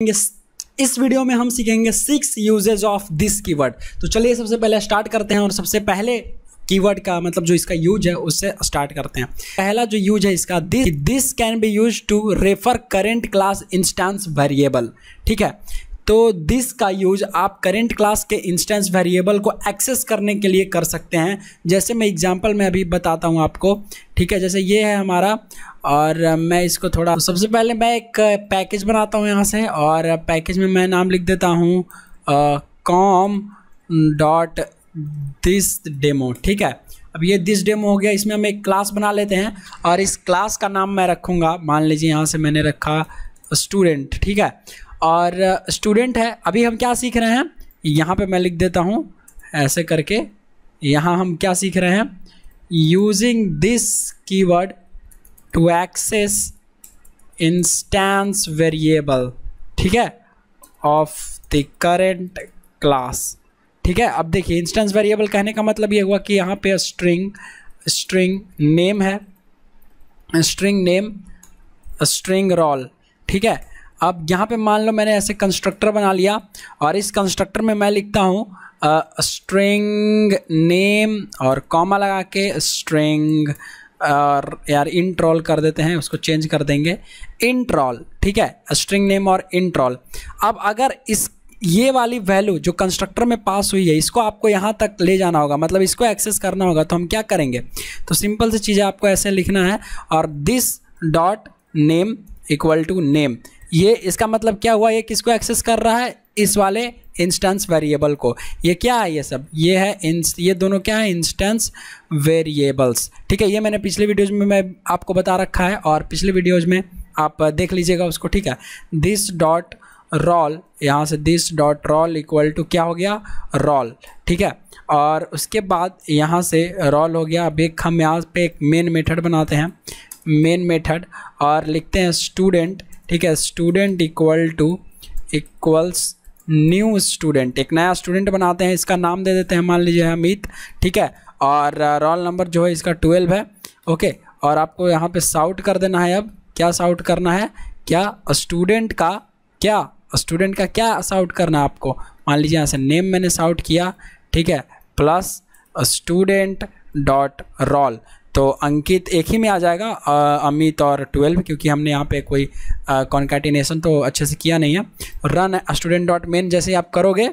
इस वीडियो में हम सीखेंगे 6 यूजेज ऑफ दिस कीवर्ड। तो चलिए सबसे पहले स्टार्ट करते हैं और सबसे पहले कीवर्ड का मतलब जो इसका यूज है उससे स्टार्ट करते हैं। पहला जो यूज है इसका this can be use to refer current class instance variable. ठीक है, तो दिस का यूज आप करेंट क्लास के इंस्टेंस वेरिएबल को एक्सेस करने के लिए कर सकते हैं। जैसे मैं एग्जांपल में अभी बताता हूं आपको। ठीक है, जैसे ये है हमारा और मैं इसको थोड़ा सबसे पहले मैं एक पैकेज बनाता हूं यहाँ से और पैकेज में मैं नाम लिख देता हूं com.thisdemo। ठीक है, अब ये दिस डेमो हो गया। इसमें हम एक क्लास बना लेते हैं और इस क्लास का नाम मैं रखूँगा, मान लीजिए यहाँ से मैंने रखा स्टूडेंट। ठीक है, और स्टूडेंट है। अभी हम क्या सीख रहे हैं, यहाँ पे मैं लिख देता हूँ ऐसे करके। यहाँ हम क्या सीख रहे हैं, using this keyword to access instance variable. ठीक है, ऑफ द करेंट क्लास। ठीक है, अब देखिए इंस्टेंस वेरिएबल कहने का मतलब ये हुआ कि यहाँ पे स्ट्रिंग नेम है, स्ट्रिंग नेम, स्ट्रिंग रोल। ठीक है, अब यहाँ पे मान लो मैंने ऐसे कंस्ट्रक्टर बना लिया और इस कंस्ट्रक्टर में मैं लिखता हूँ स्ट्रिंग नेम और कॉमा लगा के स्ट्रिंग और यार इंट रोल कर देते हैं, उसको चेंज कर देंगे इंट रोल। ठीक है, स्ट्रिंग नेम और इंट रोल। अब अगर ये वाली वैल्यू जो कंस्ट्रक्टर में पास हुई है इसको आपको यहाँ तक ले जाना होगा, मतलब इसको एक्सेस करना होगा, तो हम क्या करेंगे, तो सिंपल सी चीज़ें आपको ऐसे लिखना है और this dot name equal to name. ये इसका मतलब क्या हुआ, ये किसको एक्सेस कर रहा है, इस वाले इंस्टेंस वेरिएबल को। ये क्या है, ये सब ये है ये दोनों क्या है, इंस्टेंस वेरिएबल्स। ठीक है, ये मैंने पिछले वीडियोज में मैं आपको बता रखा है और पिछले वीडियोज में आप देख लीजिएगा उसको। ठीक है, दिस डॉट रोल, यहाँ से this dot roll equal to क्या हो गया, रोल। ठीक है, और उसके बाद यहाँ से रोल हो गया। अब एक हम यहाँ पे एक मेन मेथड बनाते हैं, मेन मेथड, और लिखते हैं स्टूडेंट। ठीक है, स्टूडेंट इक्वल्स न्यू स्टूडेंट, एक नया स्टूडेंट बनाते हैं, इसका नाम दे देते हैं मान लीजिए अमित। ठीक है, और रोल नंबर जो है इसका 12 है। ओके, और आपको यहाँ पे साउट कर देना है। अब क्या साउट करना है, क्या स्टूडेंट का क्या साउट करना है आपको, मान लीजिए यहाँ से नेम मैंने साउट किया। ठीक है, प्लस स्टूडेंट डॉट रोल, तो अंकित एक ही में आ जाएगा, अमित और 12, क्योंकि हमने यहाँ पे कोई कॉन्कैटिनेशन तो अच्छे से किया नहीं है। रन स्टूडेंट डॉट मेन जैसे ही आप करोगे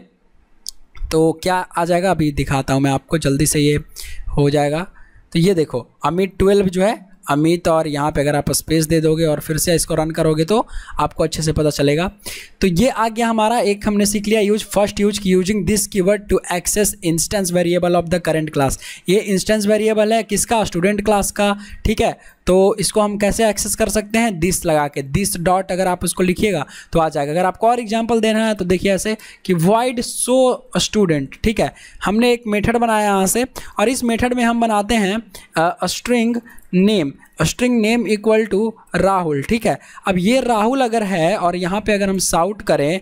तो क्या आ जाएगा, अभी दिखाता हूँ मैं आपको, जल्दी से ये हो जाएगा। तो ये देखो अमित 12 जो है अमित, और यहाँ पे अगर आप स्पेस दे दोगे और फिर से इसको रन करोगे तो आपको अच्छे से पता चलेगा। तो ये आ गया हमारा, एक हमने सीख लिया यूज, फर्स्ट यूज की using this keyword to access instance variable of the current class. ये इंस्टेंस वेरिएबल है किसका, स्टूडेंट क्लास का। ठीक है, तो इसको हम कैसे एक्सेस कर सकते हैं, दिस लगा के, दिस डॉट अगर आप उसको लिखिएगा तो आ जाएगा। अगर आपको और एग्जांपल देना है तो देखिए ऐसे कि void शो स्टूडेंट। ठीक है, हमने एक मेथड बनाया यहाँ से और इस मेथड में हम बनाते हैं string name equal to Rahul. ठीक है, अब ये राहुल अगर है और यहाँ पे अगर हम साउट करें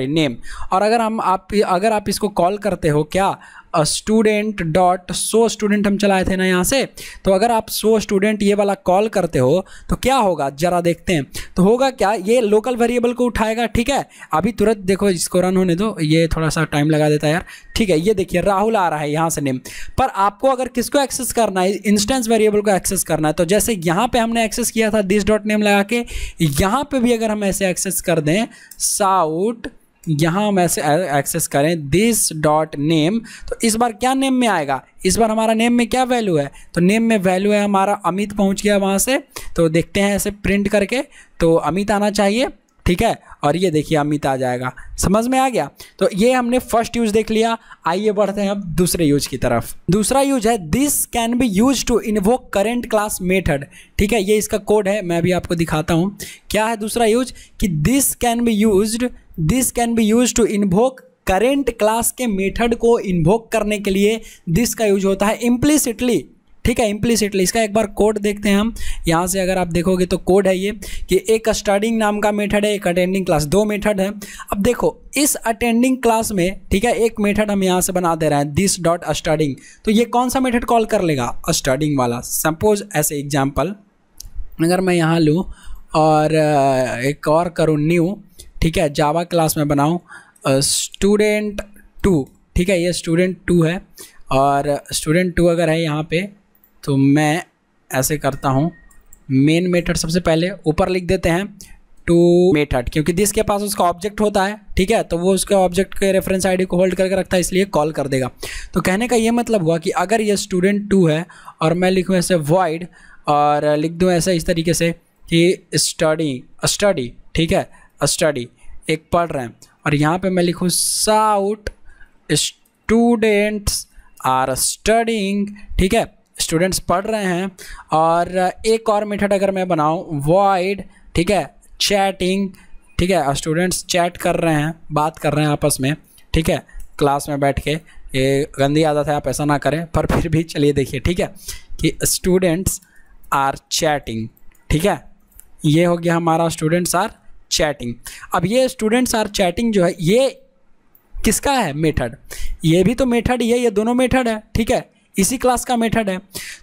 नेम और अगर आप इसको कॉल करते हो क्या, स्टूडेंट डॉट शो स्टूडेंट हम चलाए थे ना यहाँ से, तो अगर आप शो स्टूडेंट ये वाला कॉल करते हो तो क्या होगा जरा देखते हैं। तो होगा क्या, ये लोकल वेरिएबल को उठाएगा। ठीक है, अभी तुरंत देखो, इसको रन होने दो, ये थोड़ा सा टाइम लगा देता है यार। ठीक है, ये देखिए राहुल आ रहा है यहाँ से नेम, पर आपको अगर किसको एक्सेस करना है, इंस्टेंस वेरिएबल को एक्सेस करना है, तो जैसे यहाँ पे हमने एक्सेस किया था दिस डॉट नेम लगा के, यहाँ पे भी अगर हम ऐसे एक्सेस कर दें साउट, यहाँ हम ऐसे एक्सेस करें दिस डॉट नेम, तो इस बार क्या नेम में आएगा, इस बार हमारा नेम में क्या वैल्यू है, तो नेम में वैल्यू है हमारा अमित पहुँच गया वहाँ से। तो देखते हैं ऐसे प्रिंट करके, तो अमित आना चाहिए। ठीक है, और ये देखिए अमित आ जाएगा, समझ में आ गया। तो ये हमने फर्स्ट यूज देख लिया। आइए बढ़ते हैं अब दूसरे यूज की तरफ। दूसरा यूज है this can be use to invoke current class method. ठीक है, ये इसका कोड है, मैं अभी आपको दिखाता हूँ क्या है दूसरा यूज, कि this can be use to invoke current class के मेथड को इन्वोक करने के लिए दिस का यूज होता है इम्प्लिसिटली। ठीक है, इम्प्लिसिटली। इसका एक बार कोड देखते हैं हम, यहाँ से अगर आप देखोगे तो कोड है ये कि एक स्टार्टिंग नाम का मेथड है, एक अटेंडिंग क्लास, दो मेथड है। अब देखो इस अटेंडिंग क्लास में, ठीक है, एक मेथड हम यहाँ से बना दे रहे हैं दिस डॉट स्टार्टिंग, तो ये कौन सा मेथड कॉल कर लेगा, स्टार्टिंग वाला। सपोज ऐसे एग्जाम्पल अगर मैं यहाँ लूँ और एक और करूँ न्यू, ठीक है, जावा क्लास में बनाऊँ स्टूडेंट 2, ठीक है, ये स्टूडेंट 2 है और स्टूडेंट 2 अगर है यहाँ पे तो मैं ऐसे करता हूँ, मेन मेथड सबसे पहले ऊपर लिख देते हैं टू मेथड, क्योंकि दिस के पास उसका ऑब्जेक्ट होता है, ठीक है, तो वो उसके ऑब्जेक्ट के रेफरेंस आईडी को होल्ड करके रखता है, इसलिए कॉल कर देगा। तो कहने का ये मतलब हुआ कि अगर ये स्टूडेंट 2 है और मैं लिखूँ ऐसे void और लिख दूँ ऐसा इस तरीके से कि स्टडी, ठीक है, स्टडी एक पढ़ रहे हैं, और यहाँ पे मैं लिखूँ साउट स्टूडेंट्स आर स्टडिंग, ठीक है, स्टूडेंट्स पढ़ रहे हैं। और एक और मेथड अगर मैं बनाऊँ void, ठीक है, चैटिंग, ठीक है, स्टूडेंट्स चैट कर रहे हैं, बात कर रहे हैं आपस में, ठीक है, क्लास में बैठ के, ये गंदी आदत है, आप ऐसा ना करें, पर फिर भी चलिए देखिए, ठीक है, कि स्टूडेंट्स आर चैटिंग, ठीक है, ये हो गया हमारा स्टूडेंट्स आर चैटिंग। अब ये स्टूडेंट्स आर चैटिंग जो है ये किसका है मेथड, ये भी तो मेथड ही है, ये दोनों मेथड है, ठीक है, इसी क्लास का मेथड है।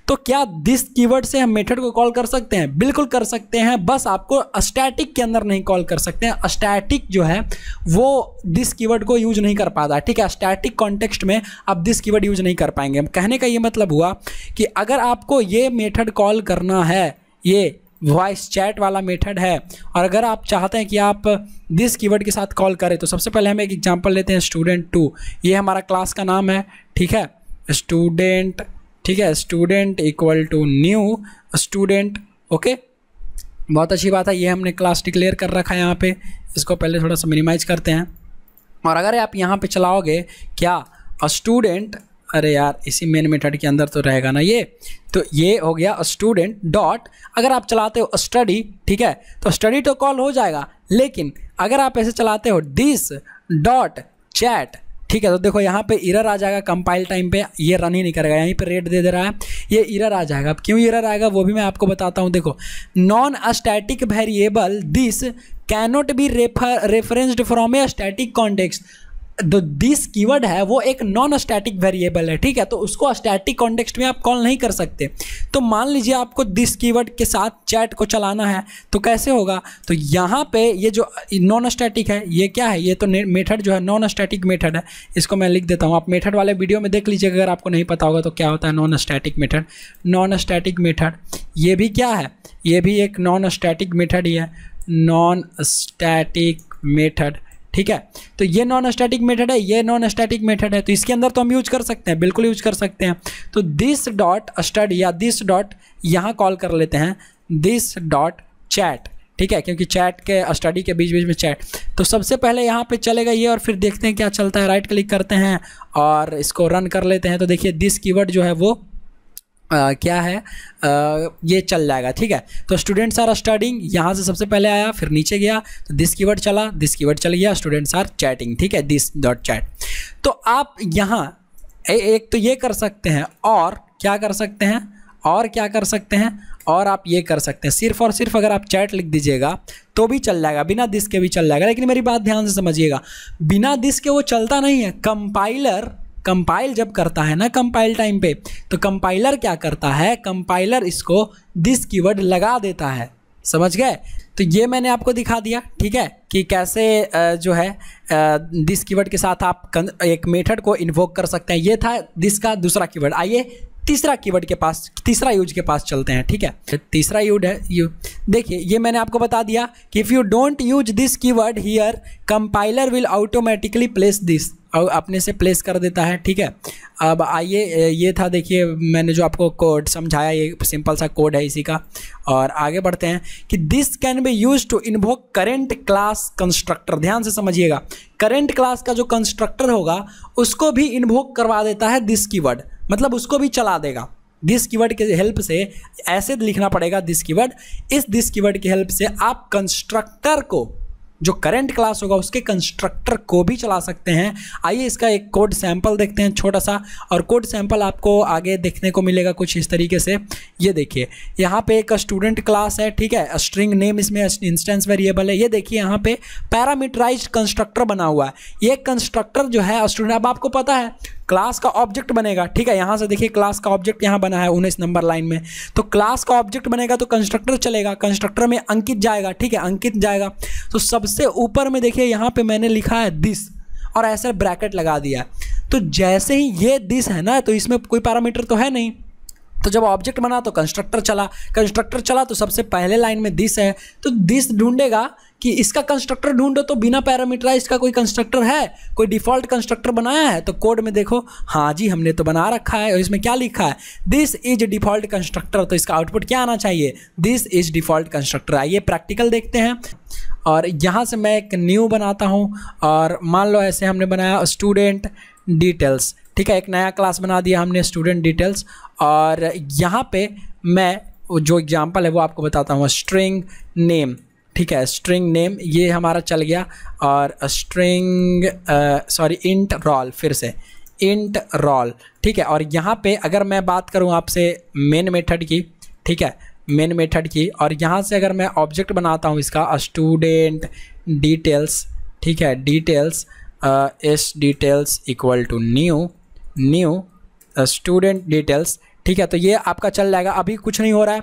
तो क्या दिस कीवर्ड से हम मेथड को कॉल कर सकते हैं? बिल्कुल कर सकते हैं, बस आपको स्टैटिक के अंदर नहीं कॉल कर सकते हैं। स्टैटिक जो है वो दिस कीवर्ड को यूज नहीं कर पाता, ठीक है, स्टैटिक कॉन्टेक्स्ट में आप दिस कीवर्ड यूज नहीं कर पाएंगे। कहने का ये मतलब हुआ कि अगर आपको ये मेथड कॉल करना है, ये वॉइस चैट वाला मेथड है, और अगर आप चाहते हैं कि आप दिस कीवर्ड के साथ कॉल करें, तो सबसे पहले हम एक एग्जांपल लेते हैं, स्टूडेंट 2, ये हमारा क्लास का नाम है, ठीक है, स्टूडेंट, ठीक है, student equal to new student, okay, बहुत अच्छी बात है, ये हमने क्लास डिक्लेयर कर रखा है यहाँ पे। इसको पहले थोड़ा सा मिनिमाइज करते हैं, और अगर आप यहाँ पे चलाओगे क्या स्टूडेंट, अरे यार इसी मेन मेथड के अंदर तो रहेगा ना ये, तो ये हो गया स्टूडेंट डॉट, अगर आप चलाते हो स्टडी, ठीक है, तो स्टडी तो कॉल हो जाएगा, लेकिन अगर आप ऐसे चलाते हो दिस डॉट चैट, ठीक है, तो देखो यहाँ पे एरर आ जाएगा, कंपाइल टाइम पे ये रन ही नहीं करेगा, यहीं पे रेट दे रहा है, ये एरर आ जाएगा। अब क्यों एरर आएगा वो भी मैं आपको बताता हूँ। देखो, non static variable this cannot be referenced from a static context. जो दिस कीवर्ड है वो एक नॉन स्टैटिक वेरिएबल है, ठीक है, तो उसको स्टैटिक कॉन्टेक्स्ट में आप कॉल नहीं कर सकते। तो मान लीजिए आपको दिस कीवर्ड के साथ चैट को चलाना है, तो कैसे होगा, तो यहाँ पे ये जो नॉन स्टैटिक है ये क्या है, ये तो मेथड जो है नॉन स्टैटिक मेथड है, इसको मैं लिख देता हूँ, आप मेथड वाले वीडियो में देख लीजिएगा अगर आपको नहीं पता होगा तो क्या होता है non static method. Non static method ये भी क्या है, ये भी एक नॉन स्टैटिक मेथड ही है, नॉन स्टैटिक मेथड, ठीक है, तो ये नॉन स्टैटिक मेथड है, ये नॉन स्टैटिक मेथड है, तो इसके अंदर तो हम यूज कर सकते हैं, बिल्कुल यूज कर सकते हैं। तो दिस डॉट स्टडी या दिस डॉट यहाँ कॉल कर लेते हैं दिस डॉट चैट, ठीक है, क्योंकि चैट के स्टडी के बीच बीच में चैट, तो सबसे पहले यहाँ पे चलेगा ये, और फिर देखते हैं क्या चलता है। राइट क्लिक करते हैं और इसको रन कर लेते हैं, तो देखिए दिस कीवर्ड जो है वो क्या है, ये चल जाएगा, ठीक है। तो स्टूडेंट्स आर स्टडिंग यहाँ से सबसे पहले आया, फिर नीचे गया तो दिस कीवर्ड चला, दिस कीवर्ड चल गया, स्टूडेंट्स आर चैटिंग, ठीक है, दिस डॉट चैट। तो आप यहाँ एक तो ये कर सकते हैं, और क्या कर सकते हैं, और क्या कर सकते हैं, और आप ये कर सकते हैं, सिर्फ और सिर्फ अगर आप चैट लिख दीजिएगा तो भी चल जाएगा, बिना दिस के भी चल जाएगा। लेकिन मेरी बात ध्यान से समझिएगा, बिना दिस के वो चलता नहीं है। कंपाइल जब करता है ना, कंपाइल टाइम पे, तो कंपाइलर क्या करता है, कंपाइलर इसको दिस कीवर्ड लगा देता है, समझ गए। तो ये मैंने आपको दिखा दिया, ठीक है, कि कैसे जो है दिस कीवर्ड के साथ आप एक मेथड को इन्वोक कर सकते हैं। ये था दिस का दूसरा कीवर्ड। आइए तीसरा कीवर्ड के पास, तीसरा यूज के पास चलते हैं, ठीक है। तीसरा यूज है, देखिए ये मैंने आपको बता दिया कि if you don't use this keyword here compiler will automatically place this, और अपने से प्लेस कर देता है, ठीक है। अब आइए, ये था देखिए मैंने जो आपको कोड समझाया, ये सिंपल सा कोड है इसी का। और आगे बढ़ते हैं कि this can be use to invoke current class constructor. ध्यान से समझिएगा, करेंट क्लास का जो कंस्ट्रक्टर होगा उसको भी इन्वोक करवा देता है दिस कीवर्ड, मतलब उसको भी चला देगा दिस कीवर्ड के हेल्प से। ऐसे लिखना पड़ेगा दिस कीवर्ड, इस दिस कीवर्ड की हेल्प से आप कंस्ट्रक्टर को जो करंट क्लास होगा उसके कंस्ट्रक्टर को भी चला सकते हैं। आइए इसका एक कोड सैंपल देखते हैं छोटा सा, और कोड सैंपल आपको आगे देखने को मिलेगा कुछ इस तरीके से। ये देखिए यहाँ पे एक स्टूडेंट क्लास है, ठीक है, स्ट्रिंग नेम इसमें इंस्टेंस वेरिएबल है। ये देखिए यहाँ पे पैरामीटराइज्ड कंस्ट्रक्टर बना हुआ है। ये कंस्ट्रक्टर जो है स्टूडेंट, अब आपको पता है क्लास का ऑब्जेक्ट बनेगा, ठीक है, यहाँ से देखिए क्लास का ऑब्जेक्ट यहाँ बना है 19 नंबर लाइन में। तो क्लास का ऑब्जेक्ट बनेगा तो कंस्ट्रक्टर चलेगा, कंस्ट्रक्टर में अंकित जाएगा, ठीक है, अंकित जाएगा। तो सबसे ऊपर में देखिए यहाँ पे मैंने लिखा है दिस और ऐसे ब्रैकेट लगा दिया है। तो जैसे ही ये दिस है ना, तो इसमें कोई पैरामीटर तो है नहीं, तो जब ऑब्जेक्ट बना तो कंस्ट्रक्टर चला तो सबसे पहले लाइन में दिस है, तो दिस ढूंढेगा कि इसका कंस्ट्रक्टर ढूंढो। तो बिना पैरामीटराइज का कोई कंस्ट्रक्टर है, कोई डिफ़ॉल्ट कंस्ट्रक्टर बनाया है? तो कोड में देखो, हाँ जी हमने तो बना रखा है, और इसमें क्या लिखा है, दिस इज डिफ़ॉल्ट कंस्ट्रक्टर। तो इसका आउटपुट क्या आना चाहिए, दिस इज डिफ़ॉल्ट कंस्ट्रक्टर। आइए प्रैक्टिकल देखते हैं। और यहाँ से मैं एक न्यू बनाता हूँ, और मान लो ऐसे हमने बनाया स्टूडेंट डिटेल्स, ठीक है, एक नया क्लास बना दिया हमने स्टूडेंट डिटेल्स। और यहाँ पे मैं जो एग्जांपल है वो आपको बताता हूँ, स्ट्रिंग नेम, ठीक है, स्ट्रिंग नेम ये हमारा चल गया। और स्ट्रिंग इंट रोल, फिर से इंट रोल, ठीक है। और यहाँ पे अगर मैं बात करूँ आपसे मेन मेथड की, ठीक है, मेन मेथड की, और यहाँ से अगर मैं ऑब्जेक्ट बनाता हूँ इसका स्टूडेंट डिटेल्स, ठीक है, details s details equal to new student details, ठीक है। तो ये आपका चल जाएगा, अभी कुछ नहीं हो रहा है।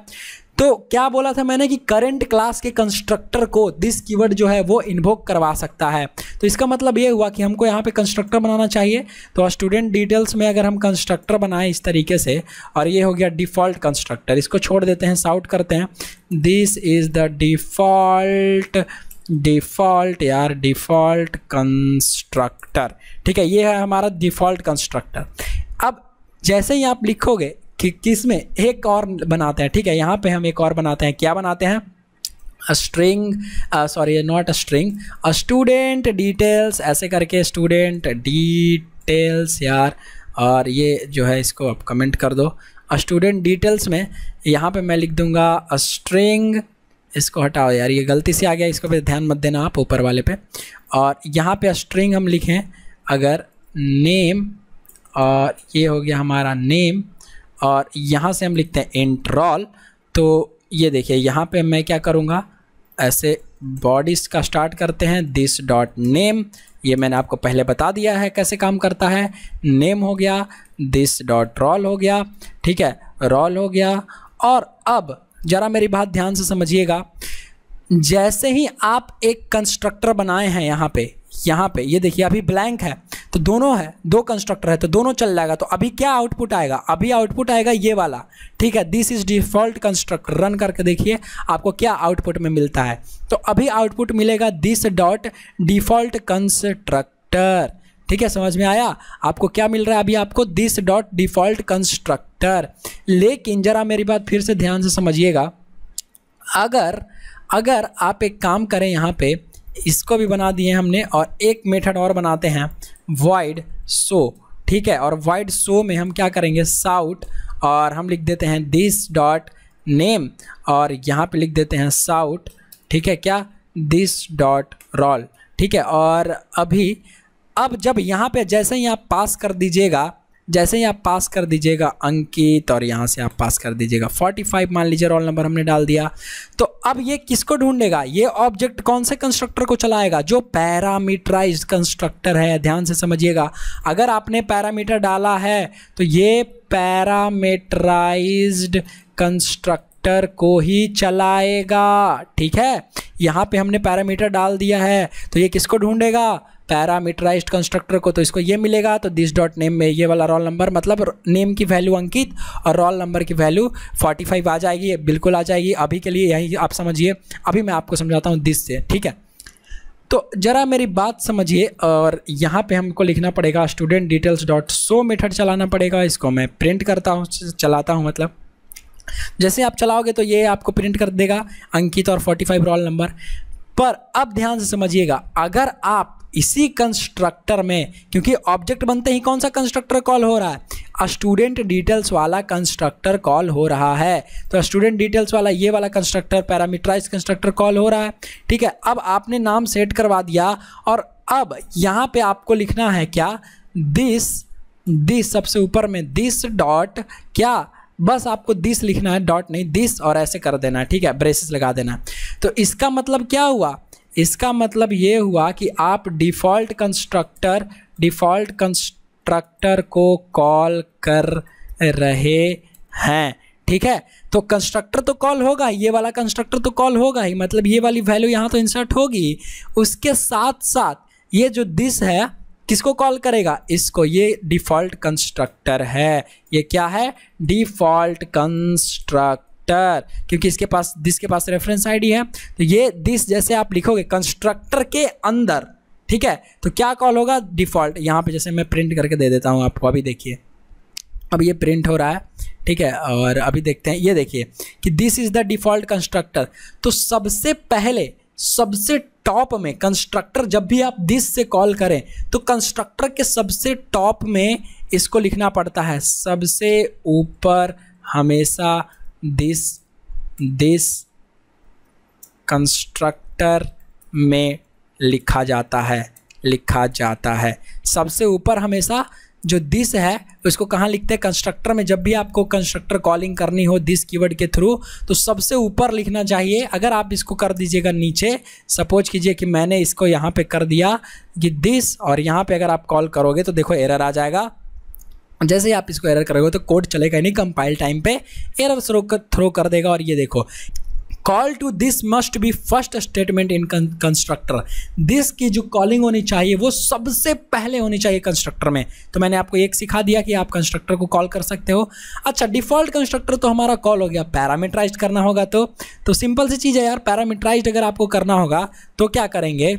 तो क्या बोला था मैंने कि करंट क्लास के कंस्ट्रक्टर को दिस कीवर्ड जो है वो इन्वोक करवा सकता है। तो इसका मतलब ये हुआ कि हमको यहाँ पे कंस्ट्रक्टर बनाना चाहिए। तो स्टूडेंट डिटेल्स में अगर हम कंस्ट्रक्टर बनाएं इस तरीके से, और ये हो गया डिफ़ॉल्ट कंस्ट्रक्टर, इसको छोड़ देते हैं, साउट करते हैं, this is the default constructor, ठीक है, ये है हमारा डिफ़ॉल्ट कंस्ट्रक्टर। अब जैसे ही आप लिखोगे कि किसमें एक और बनाते हैं, ठीक है, यहाँ पे हम एक और बनाते हैं, क्या बनाते हैं, स्टूडेंट डिटेल्स, ऐसे करके स्टूडेंट डिटेल्स यार, और ये जो है इसको आप कमेंट कर दो। स्टूडेंट डिटेल्स में यहाँ पे मैं लिख दूंगा स्ट्रिंग, इसको हटाओ यार, ये गलती से आ गया, इसको पे ध्यान मत देना आप ऊपर वाले पे। और यहाँ पे स्ट्रिंग हम लिखें अगर नेम, और ये हो गया हमारा नेम, और यहाँ से हम लिखते हैं इंट रोल। तो ये देखिए यहाँ पे मैं क्या करूँगा, ऐसे बॉडीज़ का स्टार्ट करते हैं, दिस डॉट नेम, ये मैंने आपको पहले बता दिया है कैसे काम करता है। नेम हो गया, दिस डॉट रोल हो गया, ठीक है, रोल हो गया। और अब ज़रा मेरी बात ध्यान से समझिएगा, जैसे ही आप एक कंस्ट्रक्टर बनाए हैं यहाँ पे ये देखिए अभी ब्लैंक है, तो दोनों है, दो कंस्ट्रक्टर है तो दोनों चल जाएगा। तो अभी क्या आउटपुट आएगा, अभी आउटपुट आएगा ये वाला, ठीक है, this is default constructor. Run करके देखिए आपको क्या आउटपुट में मिलता है। तो अभी आउटपुट मिलेगा दिस डॉट डिफ़ॉल्ट कंस्ट्रक्टर, ठीक है, समझ में आया आपको क्या मिल रहा है, अभी आपको दिस डॉट डिफ़ॉल्ट कंस्ट्रक्टर। लेकिन ज़रा मेरी बात फिर से ध्यान से समझिएगा, अगर आप एक काम करें, यहाँ पे इसको भी बना दिए हमने, और एक मेथड और बनाते हैं void show, ठीक है, और void show में हम क्या करेंगे, साउट, और हम लिख देते हैं दिस डॉट नेम, और यहाँ पे लिख देते हैं साउट, ठीक है, क्या, दिस डॉट रोल, ठीक है। और अब जब यहाँ पे जैसे ही आप पास कर दीजिएगा अंकित, और यहाँ से आप पास कर दीजिएगा 45 मान लीजिए, रोल नंबर हमने डाल दिया। तो अब ये किसको ढूंढेगा, ये ऑब्जेक्ट कौन से कंस्ट्रक्टर को चलाएगा, जो पैरामीटराइज्ड कंस्ट्रक्टर है। ध्यान से समझिएगा, अगर आपने पैरामीटर डाला है तो ये पैरामीटराइज्ड कंस्ट्रक्टर को ही चलाएगा, ठीक है। यहाँ पे हमने पैरामीटर डाल दिया है तो ये किसको ढूंढेगा, पैरामीटराइज्ड कंस्ट्रक्टर को। तो इसको ये मिलेगा, तो दिस डॉट नेम में ये वाला रोल नंबर, मतलब नेम की वैल्यू अंकित और रोल नंबर की वैल्यू 45 आ जाएगी, बिल्कुल आ जाएगी। अभी के लिए यही आप समझिए, अभी मैं आपको समझाता हूँ दिस से, ठीक है। तो ज़रा मेरी बात समझिए, और यहाँ पे हमको लिखना पड़ेगा student details dot show method चलाना पड़ेगा। इसको मैं प्रिंट करता हूँ, चलाता हूँ, मतलब जैसे आप चलाओगे तो ये आपको प्रिंट कर देगा अंकित और 45 रोल नंबर। पर अब ध्यान से समझिएगा, अगर आप इसी कंस्ट्रक्टर में, क्योंकि ऑब्जेक्ट बनते ही कौन सा कंस्ट्रक्टर कॉल हो रहा है, स्टूडेंट डिटेल्स वाला कंस्ट्रक्टर कॉल हो रहा है। तो स्टूडेंट डिटेल्स वाला ये वाला कंस्ट्रक्टर पैरामीटराइज कंस्ट्रक्टर कॉल हो रहा है। ठीक है, अब आपने नाम सेट करवा दिया और अब यहाँ पे आपको लिखना है क्या, दिस सबसे ऊपर में दिस डॉट क्या, बस आपको दिस लिखना है, डॉट नहीं, दिस और ऐसे कर देना है। ठीक है, ब्रेसेस लगा देना। तो इसका मतलब क्या हुआ, इसका मतलब ये हुआ कि आप डिफ़ॉल्ट कंस्ट्रक्टर को कॉल कर रहे हैं। ठीक है, तो कंस्ट्रक्टर तो कॉल होगा, ये वाला कंस्ट्रक्टर तो कॉल होगा ही, मतलब ये वाली वैल्यू यहाँ तो इंसर्ट होगी। उसके साथ साथ ये जो दिस है किसको कॉल करेगा, इसको, ये डिफ़ॉल्ट कंस्ट्रक्टर है। ये क्या है, डिफ़ॉल्ट कंस्ट्रक्टर, क्योंकि इसके पास दिस के पास रेफरेंस आईडी है। तो ये दिस जैसे आप लिखोगे कंस्ट्रक्टर के अंदर, ठीक है, तो क्या कॉल होगा, डिफ़ॉल्ट। यहाँ पे जैसे मैं प्रिंट करके दे देता हूँ आपको, अभी देखिए, अब ये प्रिंट हो रहा है। ठीक है, और अभी देखते हैं, ये देखिए कि this is the default constructor. तो सबसे पहले सबसे टॉप में कंस्ट्रक्टर, जब भी आप दिस से कॉल करें तो कंस्ट्रक्टर के सबसे टॉप में इसको लिखना पड़ता है, सबसे ऊपर हमेशा दिस कंस्ट्रक्टर में लिखा जाता है। सबसे ऊपर हमेशा जो दिस है उसको कहाँ लिखते हैं, कंस्ट्रक्टर में। जब भी आपको कंस्ट्रक्टर कॉलिंग करनी हो दिस कीवर्ड के थ्रू तो सबसे ऊपर लिखना चाहिए। अगर आप इसको कर दीजिएगा नीचे, सपोज कीजिए कि मैंने इसको यहाँ पे कर दिया कि दिस, और यहाँ पे अगर आप कॉल करोगे तो देखो एरर आ जाएगा। जैसे ही आप इसको एरर करोगे तो कोड चलेगा नहीं, कंपाइल टाइम पे एरर थ्रो कर देगा। और ये देखो, call to this must be first statement in constructor. This की जो कॉलिंग होनी चाहिए वो सबसे पहले होनी चाहिए कंस्ट्रक्टर में। तो मैंने आपको एक सिखा दिया कि आप कंस्ट्रक्टर को कॉल कर सकते हो। अच्छा, डिफ़ॉल्ट कंस्ट्रक्टर तो हमारा कॉल हो गया। पैरामीटराइज्ड करना होगा तो सिंपल सी चीज़ है यार, पैरामीटराइज्ड अगर आपको करना होगा तो क्या करेंगे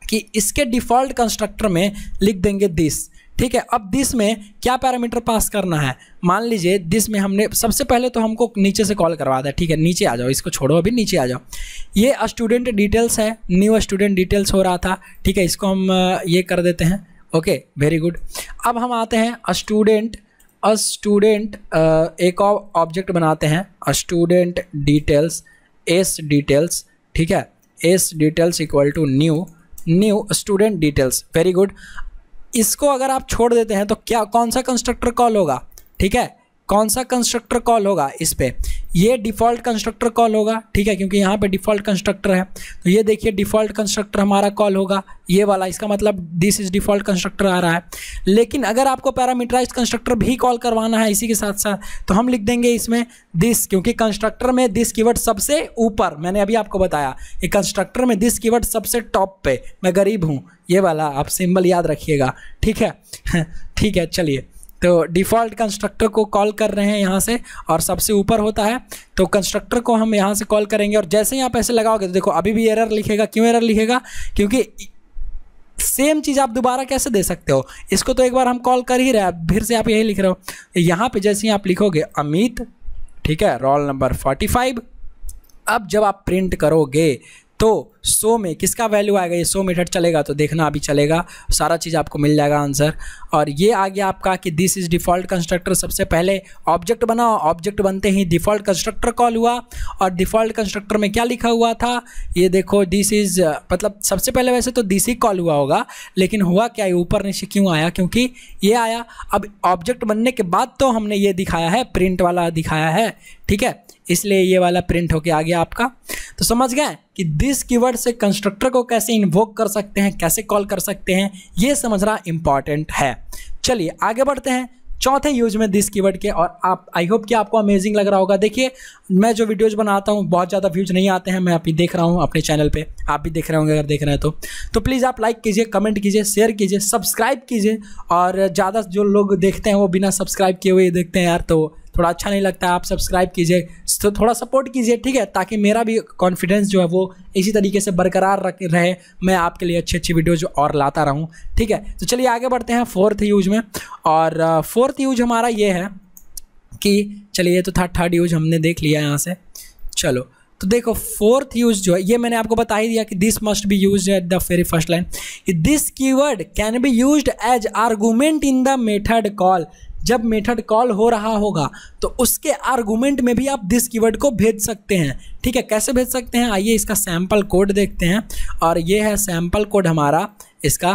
कि इसके डिफ़ॉल्ट कंस्ट्रक्टर में लिख देंगे दिस। ठीक है, अब दिस में क्या पैरामीटर पास करना है, मान लीजिए दिस में हमने सबसे पहले तो हमको नीचे से कॉल करवा दिया। ठीक है, नीचे आ जाओ, इसको छोड़ो, अभी नीचे आ जाओ। ये स्टूडेंट डिटेल्स है, न्यू स्टूडेंट डिटेल्स हो रहा था। ठीक है, इसको हम ये कर देते हैं। Okay, very good. अब हम आते हैं स्टूडेंट एक और ऑब्जेक्ट बनाते हैं, स्टूडेंट डिटेल्स, एस डिटेल्स। ठीक है, s details equal to new student details. Very good. इसको अगर आप छोड़ देते हैं तो क्या, कौन सा कंस्ट्रक्टर कॉल होगा, ठीक है, कौन सा कंस्ट्रक्टर कॉल होगा इस पे, ये डिफ़ॉल्ट कंस्ट्रक्टर कॉल होगा। ठीक है, क्योंकि यहाँ पे डिफ़ॉल्ट कंस्ट्रक्टर है। तो ये देखिए डिफ़ॉल्ट कंस्ट्रक्टर हमारा कॉल होगा, ये वाला, इसका मतलब दिस इज़ डिफ़ॉल्ट कंस्ट्रक्टर आ रहा है। लेकिन अगर आपको पैरामीटराइज्ड कंस्ट्रक्टर भी कॉल करवाना है इसी के साथ साथ, तो हम लिख देंगे इसमें दिस, क्योंकि कंस्ट्रक्टर में दिस कीवर्ड सबसे ऊपर, मैंने अभी आपको बताया कि कंस्ट्रक्टर में दिस कीवर्ड सबसे टॉप पे। मैं गरीब हूँ, ये वाला आप सिंबल याद रखिएगा। ठीक है ठीक है, चलिए, तो डिफ़ॉल्ट कंस्ट्रक्टर को कॉल कर रहे हैं यहाँ से और सबसे ऊपर होता है, तो कंस्ट्रक्टर को हम यहाँ से कॉल करेंगे। और जैसे ही आप ऐसे लगाओगे तो देखो अभी भी एरर लिखेगा। क्यों एरर लिखेगा, क्योंकि सेम चीज़ आप दोबारा कैसे दे सकते हो, इसको तो एक बार हम कॉल कर ही रहे हैं, फिर से आप यही लिख रहे हो। यहाँ पे जैसे ही आप लिखोगे अमित, ठीक है, रोल नंबर 45, अब जब आप प्रिंट करोगे तो 100 में किसका वैल्यू आएगा, ये 100 मेथड चलेगा, तो देखना अभी चलेगा, सारा चीज़ आपको मिल जाएगा आंसर। और ये आ गया आपका कि दिस इज़ डिफ़ॉल्ट कंस्ट्रक्टर। सबसे पहले ऑब्जेक्ट बनाओ, ऑब्जेक्ट बनते ही डिफ़ॉल्ट कंस्ट्रक्टर कॉल हुआ। और डिफ़ॉल्ट कंस्ट्रक्टर में क्या लिखा हुआ था, ये देखो दिस इज़, मतलब सबसे पहले वैसे तो दिस ही कॉल हुआ होगा, लेकिन हुआ क्या, ऊपर नीचे क्यों आया, क्योंकि ये आया। अब ऑब्जेक्ट बनने के बाद तो हमने ये दिखाया है, प्रिंट वाला दिखाया है। ठीक है, इसलिए ये वाला प्रिंट होके आ गया आपका। तो समझ गए कि दिस कीवर्ड से कंस्ट्रक्टर को कैसे इन्वोक कर सकते हैं, कैसे कॉल कर सकते हैं, ये समझना इंपॉर्टेंट है। चलिए आगे बढ़ते हैं चौथे यूज में दिस कीवर्ड के। और आप, आई होप कि आपको अमेजिंग लग रहा होगा। देखिए, मैं जो वीडियोज बनाता हूँ बहुत ज़्यादा व्यूज नहीं आते हैं, मैं अभी देख रहा हूँ अपने चैनल पे, आप भी देख रहे होंगे अगर देख रहे हैं तो प्लीज़ आप लाइक कीजिए, कमेंट कीजिए, शेयर कीजिए, सब्सक्राइब कीजिए। और ज़्यादा जो लोग देखते हैं वो बिना सब्सक्राइब किए हुए देखते हैं यार, तो थोड़ा अच्छा नहीं लगता है। आप सब्सक्राइब कीजिए, तो थोड़ा सपोर्ट कीजिए, ठीक है, ताकि मेरा भी कॉन्फिडेंस जो है वो इसी तरीके से बरकरार रहे, मैं आपके लिए अच्छी अच्छी वीडियोज और लाता रहूं। ठीक है, तो चलिए आगे बढ़ते हैं फोर्थ यूज में। और फोर्थ यूज हमारा ये है कि, चलिए ये तो था थर्ड यूज, हमने देख लिया यहाँ से। चलो, तो देखो फोर्थ यूज जो है, ये मैंने आपको बता ही दिया कि this must be used at the very first line. This keyword can be used as argument in the method call. जब मेथड कॉल हो रहा होगा तो उसके आर्गुमेंट में भी आप दिस कीवर्ड को भेज सकते हैं। ठीक है, कैसे भेज सकते हैं, आइए इसका सैम्पल कोड देखते हैं। और ये है सैम्पल कोड हमारा इसका,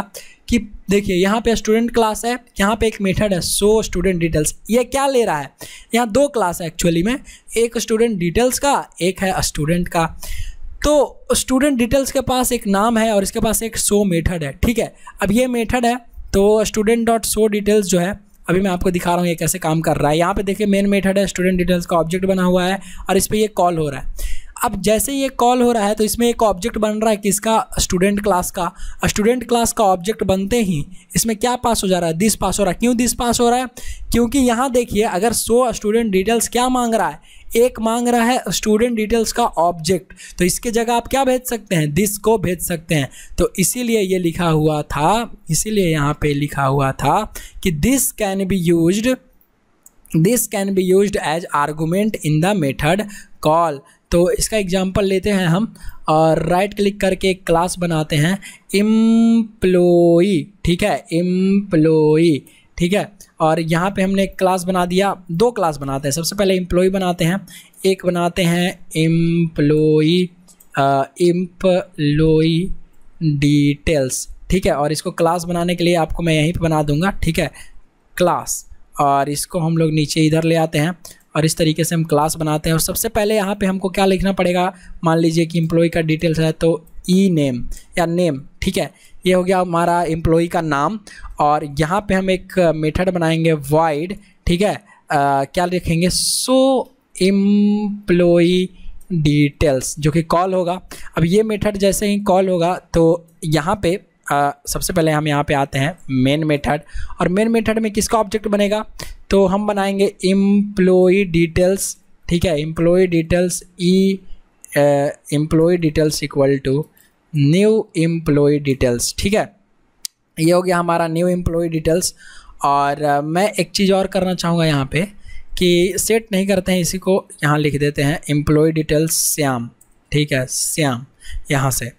कि देखिए यहाँ पे स्टूडेंट क्लास है, यहाँ पे एक मेथड है सो स्टूडेंट डिटेल्स। ये क्या ले रहा है, यहाँ दो क्लास है एक्चुअली में, एक स्टूडेंट डिटेल्स का, एक है स्टूडेंट का। तो स्टूडेंट डिटेल्स के पास एक नाम है और इसके पास एक सो मेथड है। ठीक है, अब ये मेथड है तो स्टूडेंट डॉट सो डिटेल्स जो है, अभी मैं आपको दिखा रहा हूँ ये कैसे काम कर रहा है। यहाँ पे देखिए मेन मेथड है, स्टूडेंट डिटेल्स का ऑब्जेक्ट बना हुआ है और इस पर ये कॉल हो रहा है। अब जैसे ये कॉल हो रहा है तो इसमें एक ऑब्जेक्ट बन रहा है किसका, स्टूडेंट क्लास का। स्टूडेंट क्लास का ऑब्जेक्ट बनते ही इसमें क्या पास हो जा रहा है, दिस पास हो रहा है। क्यों दिस पास हो रहा है, क्योंकि यहाँ देखिए अगर सो स्टूडेंट डिटेल्स क्या मांग रहा है, एक मांग रहा है स्टूडेंट डिटेल्स का ऑब्जेक्ट, तो इसके जगह आप क्या भेज सकते हैं, दिस को भेज सकते हैं। तो इसीलिए ये लिखा हुआ था, इसीलिए यहाँ पे लिखा हुआ था कि this can be used as argument in the method call. तो इसका एग्जांपल लेते हैं हम और राइट क्लिक करके एक क्लास बनाते हैं एम्प्लॉई। ठीक है, एम्प्लॉई। ठीक है, और यहाँ पे हमने एक क्लास बना दिया, दो क्लास बनाते हैं। सबसे पहले एम्प्लॉई बनाते हैं, एक बनाते हैं एम्प्लॉई डिटेल्स। ठीक है, और इसको क्लास बनाने के लिए आपको मैं यहीं पे बना दूंगा। ठीक है, क्लास, और इसको हम लोग नीचे इधर ले आते हैं और इस तरीके से हम क्लास बनाते हैं। और सबसे पहले यहाँ पे हमको क्या लिखना पड़ेगा, मान लीजिए कि एम्प्लॉई का डिटेल्स है तो ई नेम या नेम। ठीक है, ये हो गया हमारा एम्प्लॉई का नाम। और यहाँ पे हम एक मेथड बनाएंगे void। ठीक है, क्या लिखेंगे, सो एम्प्लॉई डिटेल्स, जो कि कॉल होगा। अब ये मेथड जैसे ही कॉल होगा तो यहाँ पे सबसे पहले हम यहाँ पे आते हैं मेन मेथड, और मेन मेथड में किसका ऑब्जेक्ट बनेगा, तो हम बनाएंगे एम्प्लॉई डिटेल्स। ठीक है, employee details employee details equal to new employee details. ठीक है, ये हो गया हमारा न्यू एम्प्लॉई डिटेल्स। और मैं एक चीज़ और करना चाहूँगा यहाँ पे कि सेट नहीं करते हैं, इसी को यहाँ लिख देते हैं एम्प्लॉई डिटेल्स श्याम। ठीक है, श्याम यहाँ से।